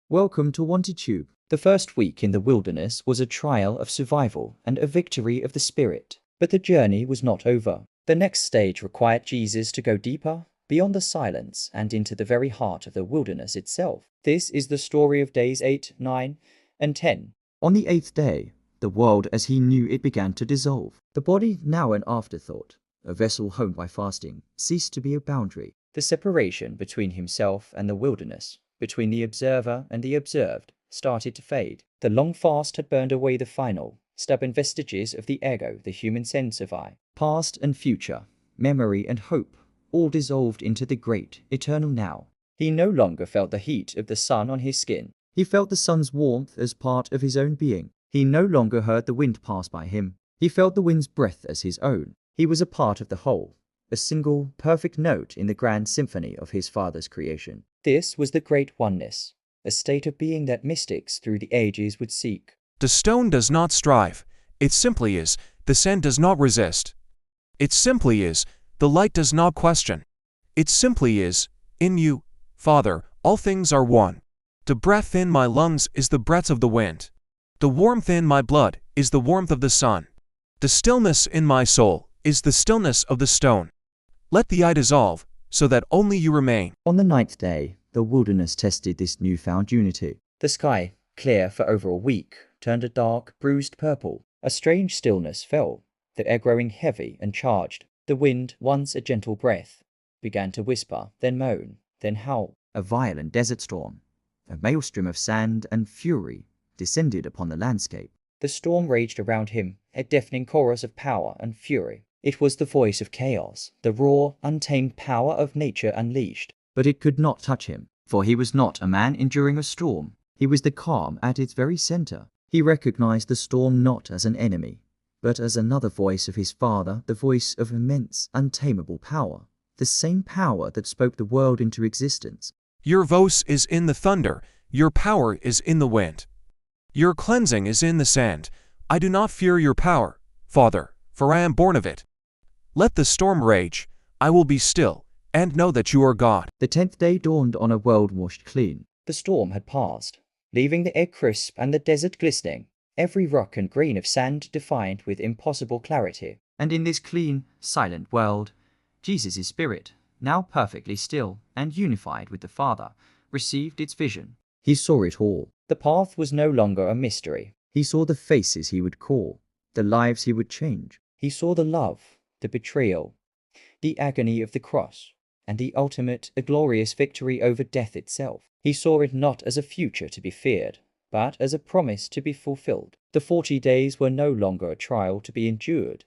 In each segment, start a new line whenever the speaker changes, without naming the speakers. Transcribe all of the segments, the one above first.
Welcome to Wanti Tube. The first week in the wilderness was a trial of survival and a victory of the spirit. But the journey was not over. The next stage required Jesus to go deeper, beyond the silence and into the very heart of the wilderness itself. This is the story of days 8, 9, and 10. On the 8th day, the world as he knew it began to dissolve. The body, now an afterthought, a vessel honed by fasting, ceased to be a boundary. The separation between himself and the wilderness, between the observer and the observed, started to fade. The long fast had burned away the final, stubborn vestiges of the ego, the human sense of I. Past and future, memory and hope, all dissolved into the great, eternal now. He no longer felt the heat of the sun on his skin. He felt the sun's warmth as part of his own being. He no longer heard the wind pass by him. He felt the wind's breath as his own. He was a part of the whole, a single, perfect note in the grand symphony of his Father's creation. This was the great oneness, a state of being that mystics through the ages would seek.
The stone does not strive, it simply is. The sand does not resist, it simply is. The light does not question, it simply is. In you, Father, all things are one. The breath in my lungs is the breath of the wind. The warmth in my blood is the warmth of the sun. The stillness in my soul is the stillness of the stone. Let the I dissolve, so that only you remain.
On the 9th day, the wilderness tested this newfound unity. The sky, clear for over a week, turned a dark, bruised purple. A strange stillness fell, the air growing heavy and charged. The wind, once a gentle breath, began to whisper, then moan, then howl. A violent desert storm, a maelstrom of sand and fury, descended upon the landscape. The storm raged around him, a deafening chorus of power and fury. It was the voice of chaos, the raw, untamed power of nature unleashed. But it could not touch him, for he was not a man enduring a storm. He was the calm at its very center. He recognized the storm not as an enemy, but as another voice of his Father, the voice of immense, untamable power, the same power that spoke the world into existence.
Your voice is in the thunder, your power is in the wind. Your cleansing is in the sand. I do not fear your power, Father, for I am born of it. Let the storm rage, I will be still, and know that you are God.
The 10th day dawned on a world washed clean. The storm had passed, leaving the air crisp and the desert glistening, every rock and grain of sand defined with impossible clarity. And in this clean, silent world, Jesus' spirit, now perfectly still and unified with the Father, received its vision. He saw it all. The path was no longer a mystery. He saw the faces he would call, the lives he would change. He saw the love, the betrayal, the agony of the cross, and the ultimate, a glorious victory over death itself. He saw it not as a future to be feared, but as a promise to be fulfilled. The 40 days were no longer a trial to be endured,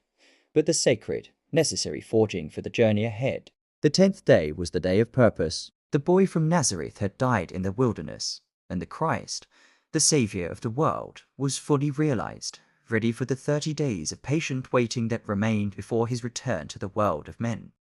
but the sacred, necessary forging for the journey ahead. The 10th day was the day of purpose. The boy from Nazareth had died in the wilderness, and the Christ, the Savior of the world, was fully realized, ready for the 30 days of patient waiting that remained before his return to the world of men.